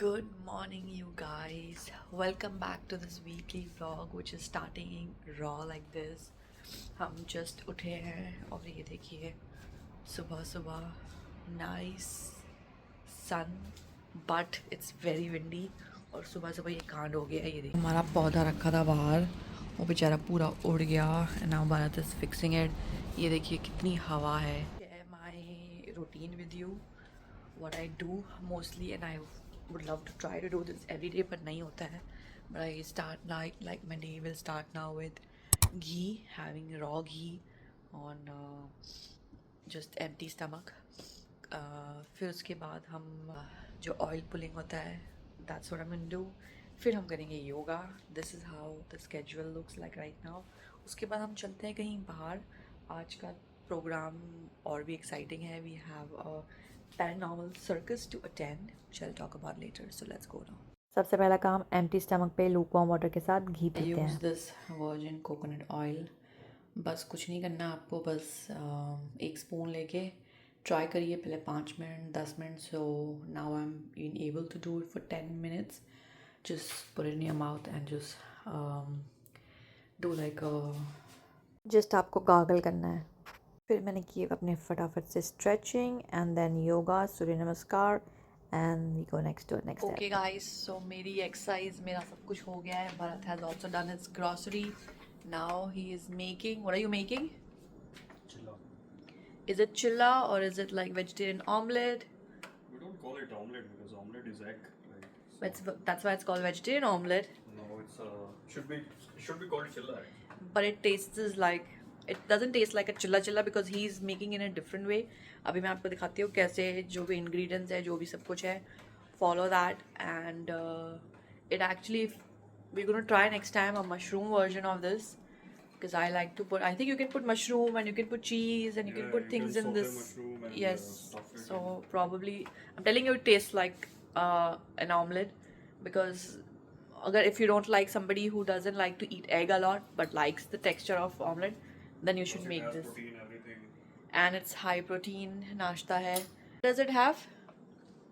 Good morning, you guys. Welcome back to this weekly vlog, which is starting raw like this. हम just उठे हैं और ये देखिए सुबह सुबह nice sun but it's very windy और सुबह सुबह ये कांड हो गया है। ये देखिए हमारा पौधा रखा था बाहर, वो बेचारा पूरा उड़ गया and now Bharat is fixing it. ये देखिए कितनी हवा है। My routine with you what I do mostly, and I would love to try to do this every day, but नहीं होता है. But I start like my day will start now with ghee, having raw ghee on just empty stomach. फिर उसके बाद हम जो oil pulling होता है, that's what I'm gonna do. फिर हम करेंगे yoga. This is how the schedule looks like right now. उसके बाद हम चलते हैं कहीं बाहर. आज का प्रोग्राम और भी एक्साइटिंग है. We have a paranormal circus to attend, which I'll talk about later. So let's go now. सबसे पहला काम एम्प्टी स्टमक पे लूकवार्म वाटर के साथ घी I पीते use हैं। this virgin coconut oil. बस कुछ नहीं करना आपको, बस एक स्पून लेके ट्राई करिए पहले 5 minute 10 minute. So now I am able to do it for 10 minutes. Just put it in your mouth and just do like a just आपको गागल करना है। फिर मैंने किए अपने फटाफट से stretching and then yoga, Surya Namaskar and we go next Okay guys, so मेरी exercise मेरा सब कुछ हो गया है. Bharat has also done his grocery. Now he is making, what are you making? Chilla. Is it chilla or is it like vegetarian omelette? We don't call it omelette because omelette is egg, right? So, That's why it's called vegetarian omelette. no, it's should be called chilla. Actually. But it tastes like, it doesn't taste like a chilla chilla because he's making in a different way. अभी मैं आपको दिखाती हूँ कैसे जो भी ingredients है, जो भी सब कुछ है, follow that. And it actually, we're gonna try next time a mushroom version of this because I like to put, I think you can put mushroom and you can put cheese and you can Yeah, put you things can in saute this. mushroom and, Yes, stuff it so in. probably I'm telling you it tastes like an omelette because अगर if you don't like somebody who doesn't like to eat egg a lot but likes the texture of omelette, then you should Plus make it has this. protein, everything. And it's high protein नाश्ता है. Does it have?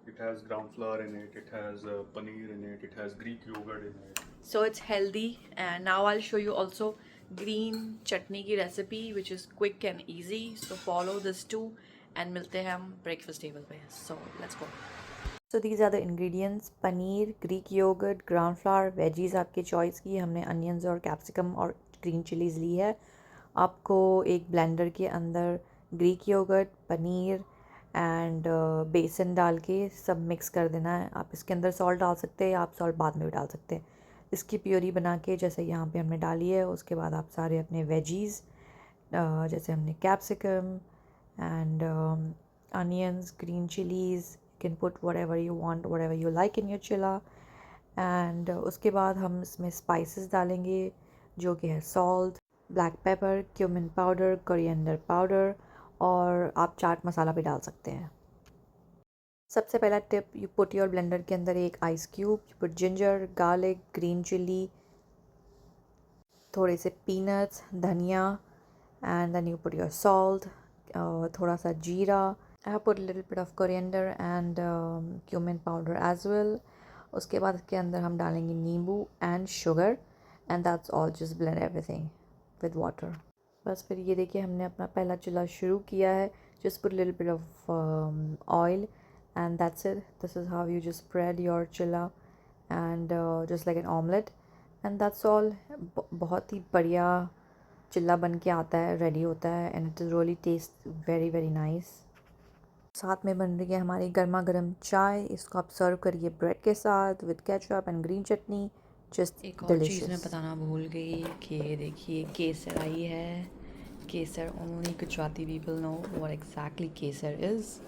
It has ground flour in it. It has paneer in it. It has Greek yogurt in it. So it's healthy. And now I'll show you also green chutney की recipe which is quick and easy. So follow this too and मिलते हैं हम breakfast table पे. So let's go. So these are the ingredients: paneer, Greek yogurt, ground flour, veggies आपकी choice की। हमने onions और capsicum और ग्रीन चिलीज़ ली है। आपको एक ब्लेंडर के अंदर ग्रीक योगर्ट, पनीर एंड बेसन डाल के सब मिक्स कर देना है। आप इसके अंदर सॉल्ट डाल सकते हैं, आप सॉल्ट बाद में भी डाल सकते हैं। इसकी प्योरी बना के जैसे यहाँ पे हमने डाली है, उसके बाद आप सारे अपने वेजीज़ जैसे हमने capsicum and onions, green chilies, you can put whatever you want, whatever you like in your chilla. And उसके बाद हम इसमें spices डालेंगे जो कि है salt, black pepper, cumin powder, coriander powder और आप चाट मसाला भी डाल सकते हैं। सबसे पहला tip, you put your blender के अंदर एक ice cube, you put ginger, garlic, green chilli, थोड़े से पीनट्स, धनिया and then you put your salt, थोड़ा सा जीरा. I have put a little bit of coriander and cumin powder as well. उसके बाद इसके अंदर हम डालेंगे नींबू and sugar and that's all. Just blend everything with water. बस फिर ये देखिए हमने अपना पहला चूल्हा शुरू किया है. Just put little bit of oil and that's it. This is how you just spread your chilla and just like an omelette and that's all. बहुत ही बढ़िया चिल्ला बन के आता है, रेडी होता है and it is really taste very very nice. साथ में बन रही है हमारी गर्मा गर्म चाय. इसको आप सर्व करिए ब्रेड के साथ with ketchup and green chutney. Just एक और डिलिशियस. चीज़ मैं बताना भूल गई कि देखिए केसर आई है. Kesar, only Gujarati people know what exactly kesar is.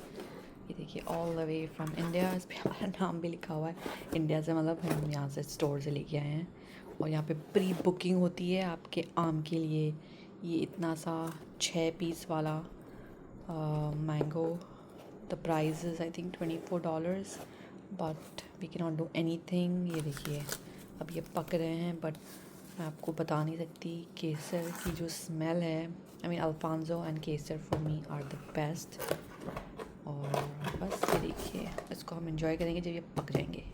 ये देखिए all the way from India. इस पर हमारा नाम भी लिखा हुआ है. इंडिया से मतलब हम यहाँ से स्टोर से लेके आए हैं और यहाँ पे प्री बुकिंग होती है आपके आम के लिए. ये इतना सा 6 पीस वाला mango. The price is I think $24 but we can not do anything. ये देखिए अब ये पक रहे हैं बट मैं आपको बता नहीं सकती. केसर की जो स्मेल है, I mean Alphonso and Kesar for me are the best. और बस ये देखिए इसको हम एंजॉय करेंगे जब ये पक जाएंगे.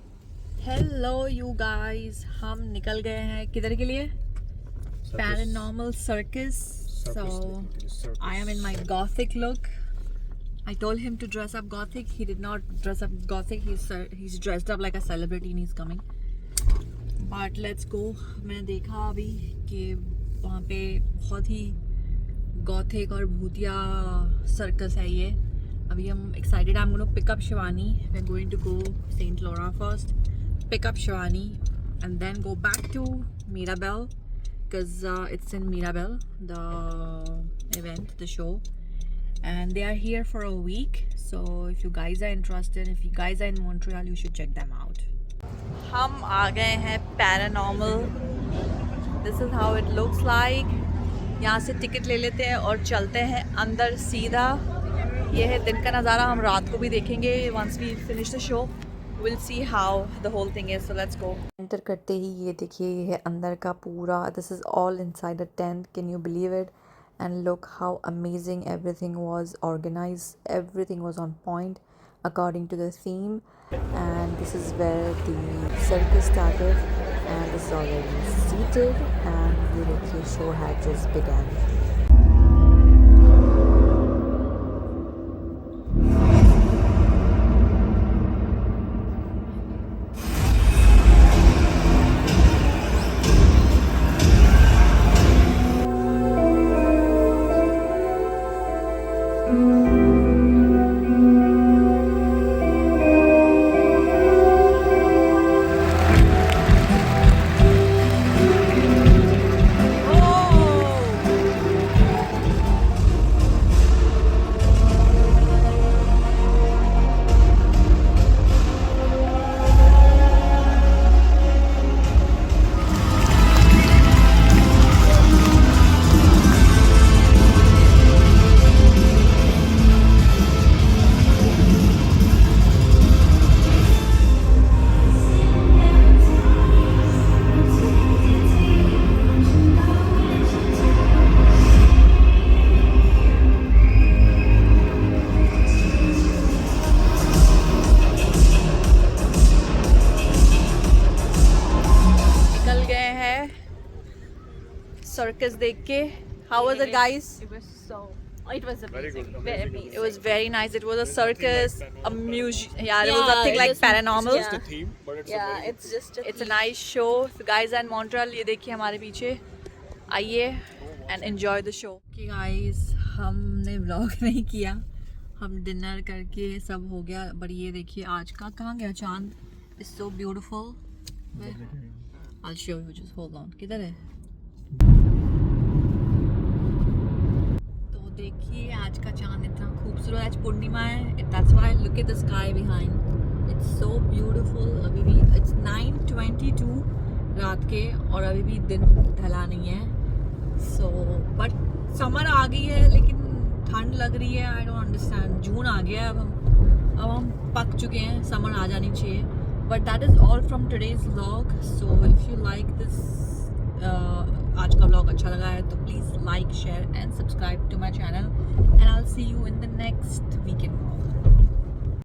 हेलो यू गाइस, हम निकल गए हैं किधर के लिए? Paranormal circus. So I am in my gothic look. I told him to dress up gothic. He did not dress up gothic. He's dressed up like a celebrity and he's coming. But let's go. मैं देखा अभी कि वहाँ पे बहुत ही Gothic और भूतिया circus है ये. अभी हम excited. I'm going to pick up Shivani. We're going to go Saint Laura first. Pick up Shivani and then go back to Mirabelle because it's in Mirabelle, the event, the show, and they are here for a week. So if you guys are interested, if you guys are in Montreal, you should check them out. हम आ गए हैं Paranormal. This is how it looks like. यहाँ से ticket ले लेते हैं और चलते हैं अंदर सीधा. ये है दिन का नज़ारा. हम रात को भी देखेंगे. Once we finish the show, we'll see how the whole thing is. So let's go. Enter करते ही ये देखिए, ये है अंदर का पूरा. This is all inside a tent. Can you believe it? And look how amazing everything was organised. Everything was on point according to the theme, and this is where the circus started, and this is already seated, and ये देखिए, show had just begun. Circus देख के. How was it, guys? It was amazing. Very good. Very Amazing. amazing. It was very nice. It was a circus, a museum. Yeah, it was Yeah, nothing it like was- paranormal. yeah. The theme, but it's a Yeah, very it's just a It's a nice show. If you guys are in Montreal, ये देखिए हमारे पीछे. आइए and enjoy the show. Okay guys, हमने vlog नहीं किया. हम dinner करके सब हो गया. but ये देखिए आज का कहाँ गया चांद? It's so beautiful. I'll show you. Just hold on. किधर है? तो देखिए आज का चांद इतना खूबसूरत. आज पूर्णिमा है. That's why look at the sky behind. It's so beautiful. अभी भी it's 9:22 रात के और अभी भी दिन ढला नहीं है. So but समर आ गई है लेकिन ठंड लग रही है. I don't understand. जून आ गया है. अब हम पक चुके हैं. समर आ जानी चाहिए. But that is all from today's vlog. So if you like this आज का vlog अच्छा लगा है तो please like, share and subscribe to my channel, and I'll see you in the next weekend vlog.